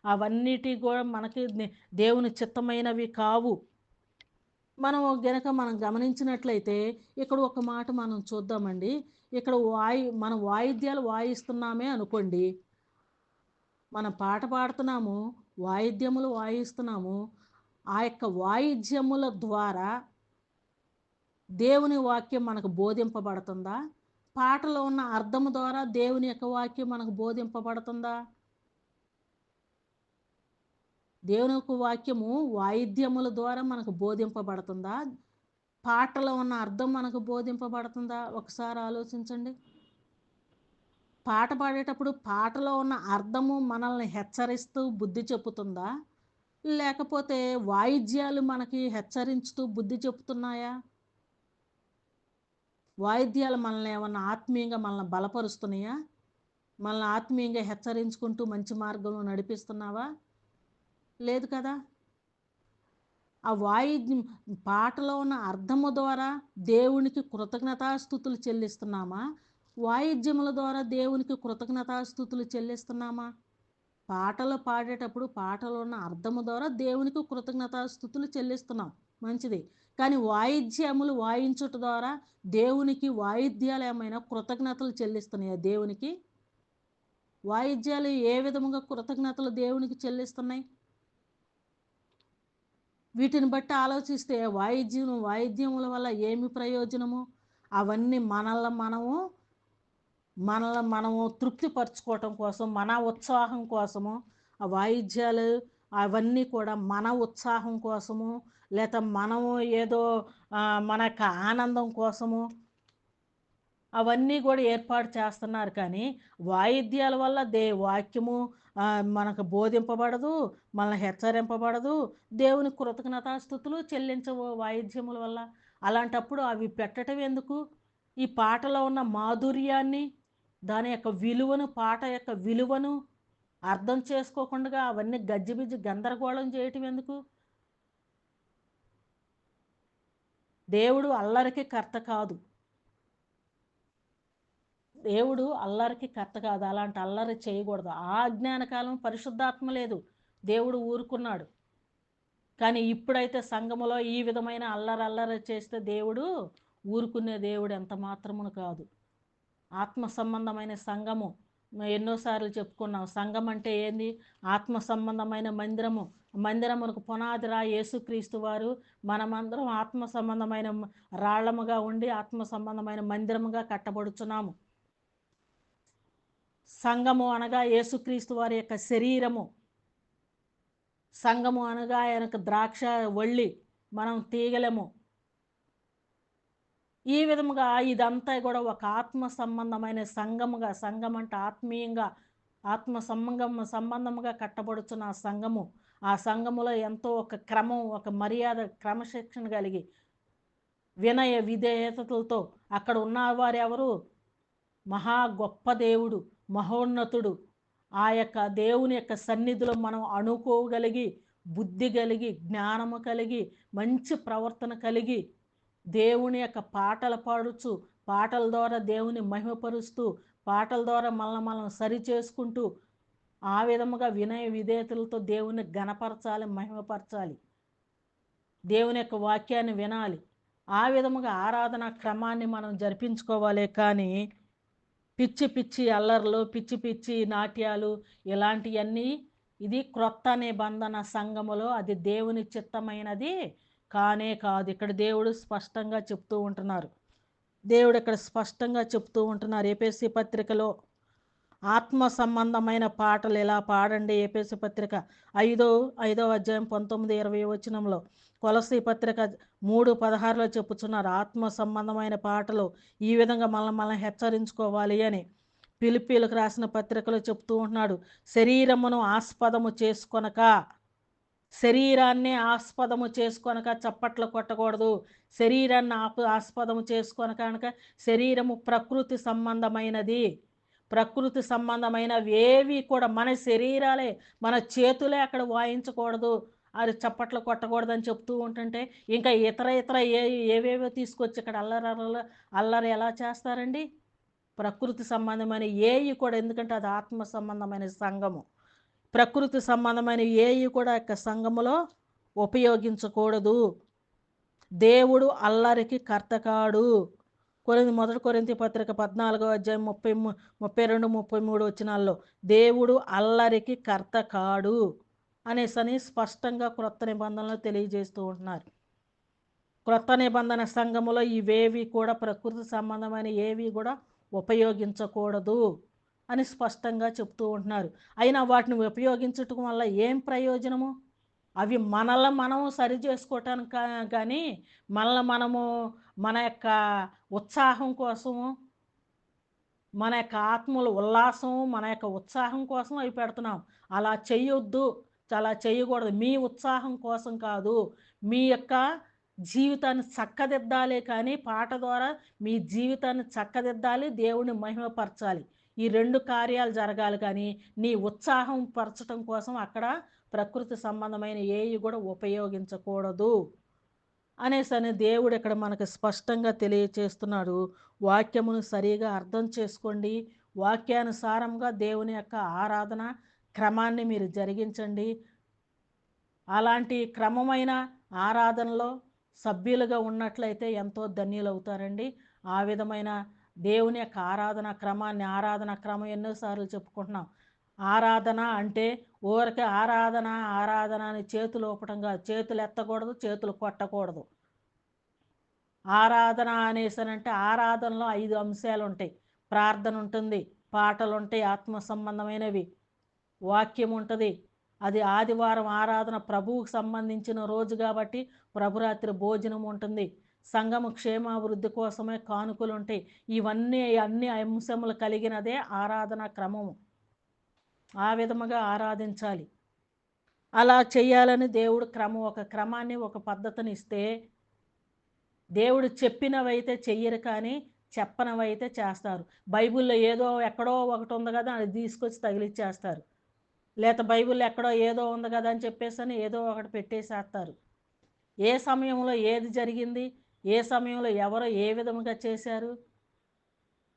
అవన్నిటి కూడా మనకి దేవుని చిత్తమైనవి కావు. మనం గమనించినట్లయితే ఇక్కడ ఒక మాట మనం చూద్దామండి. ఇక్కడ మనం వాయిద్యాలు వాయిస్తున్నామే అనుకోండి, మనం పాట పాడుతున్నాము, వాయిద్యములు వాయిస్తున్నాము. ఆ యొక్క వాయిద్యముల ద్వారా దేవుని వాక్యం మనకు బోధింపబడుతుందా? పాటలో ఉన్న అర్థము ద్వారా దేవుని యొక్క వాక్యం మనకు బోధింపబడుతుందా? దేవుని యొక్క వాక్యము వాయిద్యముల ద్వారా మనకు బోధింపబడుతుందా? పాటలో ఉన్న అర్థం మనకు బోధింపబడుతుందా? ఒకసారి ఆలోచించండి. పాట పాడేటప్పుడు పాటలో ఉన్న అర్థము మనల్ని హెచ్చరిస్తూ బుద్ధి చెప్పుతుందా? లేకపోతే వాయిద్యాలు మనకి హెచ్చరించుతూ బుద్ధి చెప్తున్నాయా? వాయిద్యాలు మనల్ని ఏమన్నా ఆత్మీయంగా మనల్ని బలపరుస్తున్నాయా? మనల్ని ఆత్మీయంగా హెచ్చరించుకుంటూ మంచి మార్గంలో నడిపిస్తున్నావా? లేదు కదా. ఆ వాయిద్యం పాటలో ఉన్న అర్థము ద్వారా దేవునికి కృతజ్ఞతాస్థుతులు చెల్లిస్తున్నామా? వాయిద్యముల ద్వారా దేవునికి కృతజ్ఞతాస్థుతులు చెల్లిస్తున్నామా? పాటలు పాడేటప్పుడు పాటలో ఉన్న అర్థము ద్వారా దేవునికి కృతజ్ఞతాస్థుతులు చెల్లిస్తున్నాం, మంచిది. కానీ వాయిద్యములు వాయించుట ద్వారా దేవునికి వాయిద్యాలు ఏమైనా కృతజ్ఞతలు చెల్లిస్తున్నాయా దేవునికి? వాయిద్యాలు ఏ విధముగా కృతజ్ఞతలు దేవునికి చెల్లిస్తున్నాయి? వీటిని బట్టి ఆలోచిస్తే వాయిద్యముల వల్ల ఏమి ప్రయోజనము? అవన్నీ మనల్ని మనము మనల్ని మనము తృప్తిపరచుకోవటం కోసం, మన ఉత్సాహం కోసము ఆ వాయిద్యాలు అవన్నీ కూడా మన ఉత్సాహం కోసము, లేక మనము ఏదో మన యొక్క ఆనందం కోసము అవన్నీ కూడా ఏర్పాటు చేస్తున్నారు. కానీ వాయిద్యాల వల్ల వాక్యము మనకు బోధింపబడదు, మనల్ని హెచ్చరింపబడదు, దేవుని కృతజ్ఞతాస్తుతులు చెల్లించవు వాయిద్యముల వల్ల. అలాంటప్పుడు అవి పెట్టడం ఎందుకు? ఈ పాటలో ఉన్న మాధుర్యాన్ని, దాని యొక్క విలువను, పాట యొక్క విలువను అర్థం చేసుకోకుండా అవన్నీ గజ్జిబిజ్జి గందరగోళం చేయటం ఎందుకు? దేవుడు అల్లరికి కర్త కాదు. దేవుడు అల్లరికి కర్త కాదు. అలాంటి అల్లరి చేయకూడదు. ఆ అజ్ఞానకాలం పరిశుద్ధాత్మ లేదు, దేవుడు ఊరుకున్నాడు. కానీ ఇప్పుడైతే సంఘములో ఈ విధమైన అల్లరి చేస్తే దేవుడు ఊరుకునే దేవుడు ఎంత మాత్రమును కాదు. ఆత్మ సంబంధమైన సంఘము ఎన్నోసార్లు చెప్పుకున్నాం. సంఘం అంటే ఏంది? ఆత్మ సంబంధమైన మందిరము. మందిరమునకు పునాదిరా యేసుక్రీస్తు వారు. మనమందరం ఆత్మ సంబంధమైన రాళ్ళముగా ఉండి ఆత్మ సంబంధమైన మందిరముగా కట్టబడుచున్నాము. సంఘము అనగా యేసుక్రీస్తు వారి యొక్క శరీరము. సంఘము అనగా ఆయనకు ద్రాక్ష వళ్ళి, మనం తీగలము. ఈ విధముగా ఇదంతా కూడా ఒక ఆత్మ సంబంధమైన సంఘముగా, సంఘం అంటే ఆత్మీయంగా, ఆత్మ సంబంధముగా కట్టబడుచున్న ఆ సంఘము. ఆ సంఘములో ఎంతో ఒక క్రమం, ఒక మర్యాద, క్రమశిక్షణ కలిగి వినయ విధేయతలతో అక్కడ ఉన్నవారు ఎవరు? మహా గొప్ప దేవుడు, మహోన్నతుడు. ఆ యొక్క దేవుని యొక్క సన్నిధిలో మనం అనుకోగలిగి, బుద్ధి కలిగి, జ్ఞానము కలిగి, మంచి ప్రవర్తన కలిగి, దేవుని యొక్క పాటలు పాడుచు, పాటల ద్వారా దేవుని మహిమపరుస్తూ, పాటల ద్వారా మనం సరి చేసుకుంటూ, ఆ విధముగా వినయ విధేయతలతో దేవుని ఘనపరచాలి, మహిమపరచాలి. దేవుని యొక్క వాక్యాన్ని వినాలి. ఆ విధముగా ఆరాధన క్రమాన్ని మనం జరిపించుకోవాలి. కానీ పిచ్చి పిచ్చి అల్లర్లు, పిచ్చి పిచ్చి నాట్యాలు ఇలాంటివన్నీ ఇది క్రొత్త నిబంధన సంఘములో అది దేవుని చిత్తమైనది కానే కాదు. ఇక్కడ దేవుడు స్పష్టంగా చెప్తూ ఉంటున్నారు. దేవుడు ఇక్కడ స్పష్టంగా చెప్తూ ఉంటున్నారు. ఎఫెసీ పత్రికలో ఆత్మ సంబంధమైన పాటలు ఇలా పాడండి. ఎఫెసీ పత్రిక 5వ అధ్యాయం 19-20 వచనంలో, కొలసీ పత్రిక 3:16లో చెప్పుచున్నారు. ఆత్మ సంబంధమైన పాటలు ఈ విధంగా మనం హెచ్చరించుకోవాలి అని. ఫిలిప్పీలకు రాసిన పత్రికలో చెప్తూ ఉంటున్నాడు. శరీరమును ఆస్పదము చేసుకొనక, శరీరాన్ని ఆస్పదము చేసుకొనక చప్పట్లు కొట్టకూడదు. శరీరాన్ని ఆస్పదము చేసుకొనక కనుక శరీరము ప్రకృతి సంబంధమైనది. ప్రకృతి సంబంధమైనవి ఏవి కూడా మన శరీరాలే, మన చేతులే అక్కడ వాయించకూడదు, అది చప్పట్లు కొట్టకూడదని చెప్తూ ఉంటుంటే ఇంకా ఇతర ఏవేవో తీసుకొచ్చి ఇక్కడ అల్లరి ఎలా చేస్తారండి? ప్రకృతి సంబంధమైన ఏవి కూడా, ఎందుకంటే అది ఆత్మ సంబంధమైన సంఘము. ప్రకృతి సంబంధమైన ఏవి కూడా యొక్క సంఘములో ఉపయోగించకూడదు. దేవుడు అల్లరికి కర్తకాడు. మొదటి కొరింథీ పత్రిక 14వ అధ్యాయం 32-33 వచనాల్లో దేవుడు అల్లరికి కర్త కాడు అనేసని స్పష్టంగా క్రొత్త నిబంధనలు తెలియజేస్తూ ఉంటున్నారు. క్రొత్త నిబంధన సంఘములో ఇవేవి కూడా, ప్రకృతి సంబంధమైన ఏవి కూడా ఉపయోగించకూడదు అని స్పష్టంగా చెప్తూ ఉంటున్నారు. అయినా వాటిని ఉపయోగించటం వల్ల ఏం ప్రయోజనము? అవి మనల్ని మనము సరి చేసుకోవటానికి కానీ మనము మన యొక్క ఉత్సాహం కోసము, మన యొక్క ఆత్మల ఉల్లాసం, మన యొక్క ఉత్సాహం కోసం అవి పెడుతున్నాం. అలా చేయొద్దు, అలా చేయకూడదు. మీ ఉత్సాహం కోసం కాదు, మీ యొక్క జీవితాన్ని చక్కదిద్దాలి. కానీ పాట ద్వారా మీ జీవితాన్ని చక్కదిద్దాలి, దేవుని మహిమపరచాలి. ఈ 2 కార్యాలు జరగాలి. కానీ నీ ఉత్సాహం పరచడం కోసం అక్కడ ప్రకృతి సంబంధమైన ఏవి కూడా ఉపయోగించకూడదు అనేసని దేవుడు ఇక్కడ మనకు స్పష్టంగా తెలియచేస్తున్నాడు. వాక్యమును సరిగా అర్థం చేసుకోండి. వాక్యానుసారంగా దేవుని యొక్క ఆరాధన క్రమాన్ని మీరు జరిగించండి. అలాంటి క్రమమైన ఆరాధనలో సభ్యులుగా ఉన్నట్లయితే ఎంతో ధన్యులవుతారండి. ఆ విధమైన దేవుని యొక్క ఆరాధన క్రమం ఎన్నోసార్లు చెప్పుకుంటున్నాం. ఆరాధన అంటే ఊరికే ఆరాధన అని చేతులు ఊపటంగా, చేతులు ఎత్తకూడదు, చేతులు కొట్టకూడదు. ఆరాధన అనేసనంటే ఆరాధనలో 5 అంశాలు ఉంటాయి. ప్రార్థన ఉంటుంది, పాటలు ఉంటాయి, ఆత్మ సంబంధమైనవి, వాక్యం ఉంటుంది. అది ఆదివారం ఆరాధన ప్రభువుకు సంబంధించిన రోజు కాబట్టి ప్రభురాత్రి భోజనం ఉంటుంది. సంఘము క్షేమాభివృద్ధి కోసమే కానుకలు ఉంటాయి. ఇవన్నీ అన్ని అంశములు కలిగినదే ఆరాధన క్రమము. ఆ విధముగా ఆరాధించాలి. అలా చేయాలని దేవుడు ఒక క్రమాన్ని, ఒక పద్ధతిని ఇస్తే దేవుడు చెప్పినవైతే చెయ్యరు, కానీ చెప్పనవైతే చేస్తారు. బైబిల్లో ఏదో ఎక్కడో ఒకటి ఉంది కదా అది తీసుకొచ్చి తగిలిచ్చేస్తారు. లేక బైబిల్లో ఎక్కడో ఏదో ఉంది కదా అని చెప్పేసి ఏదో ఒకటి పెట్టేసేస్తారు. ఏ సమయంలో ఏది జరిగింది, ఏ సమయంలో ఎవరో ఏ విధముగా చేశారు?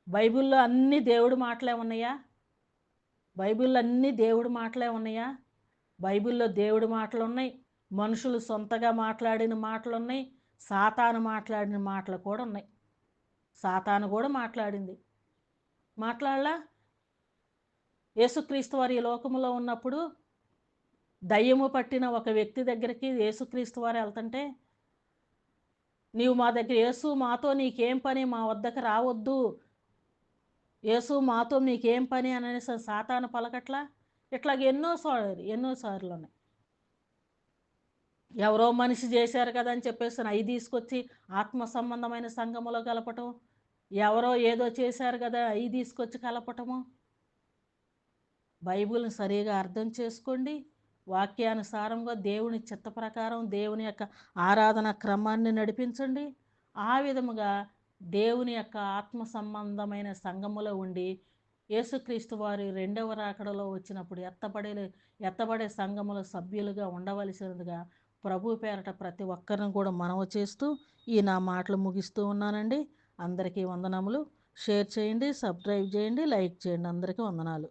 బైబిల్లో అన్ని దేవుడి మాటలే ఉన్నాయా? బైబిల్లో అన్ని దేవుడి మాటలే ఉన్నాయా? బైబిల్లో దేవుడి మాటలు ఉన్నాయి, మనుషులు సొంతగా మాట్లాడిన మాటలు ఉన్నాయి, సాతాను మాట్లాడిన మాటలు కూడా ఉన్నాయి. సాతాను కూడా మాట్లాడింది. మాట్లాడలా? యేసుక్రీస్తు వారు ఈ లోకంలో ఉన్నప్పుడు దయ్యము పట్టిన ఒక వ్యక్తి దగ్గరికి యేసుక్రీస్తు వారు వెళ్తుంటే, నీవు మా దగ్గర, యేసు మాతో నీకేం పని, మా వద్దకు రావద్దు, యేసు మాతో మీకేం పని అనేసి సాతాను పలకట్లా? ఇట్లాగ ఎన్నోసార్లు ఉన్నాయి. ఎవరో మనిషి చేశారు కదా అని చెప్పేసి అవి తీసుకొచ్చి ఆత్మ సంబంధమైన సంఘములో కలపటం, ఎవరో ఏదో చేశారు కదా అవి తీసుకొచ్చి కలపటము. బైబిల్ని సరిగా అర్థం చేసుకోండి. వాక్యానుసారంగా దేవుని చిత్త ప్రకారం దేవుని యొక్క ఆరాధన క్రమాన్ని నడిపించండి. ఆ విధముగా దేవుని యొక్క ఆత్మ సంబంధమైన సంఘములో ఉండి యేసుక్రీస్తు వారి రెండవ రాకడలో వచ్చినప్పుడు ఎత్తబడే సంఘముల సభ్యులుగా ఉండవలసినదిగా ప్రభు పేరట ప్రతి ఒక్కరిని కూడా మనవి చేస్తూ ఈ నా మాటలు ముగిస్తూ ఉన్నానండి. అందరికీ వందనములు. షేర్ చేయండి, సబ్స్క్రైబ్ చేయండి, లైక్ చేయండి. అందరికీ వందనాలు.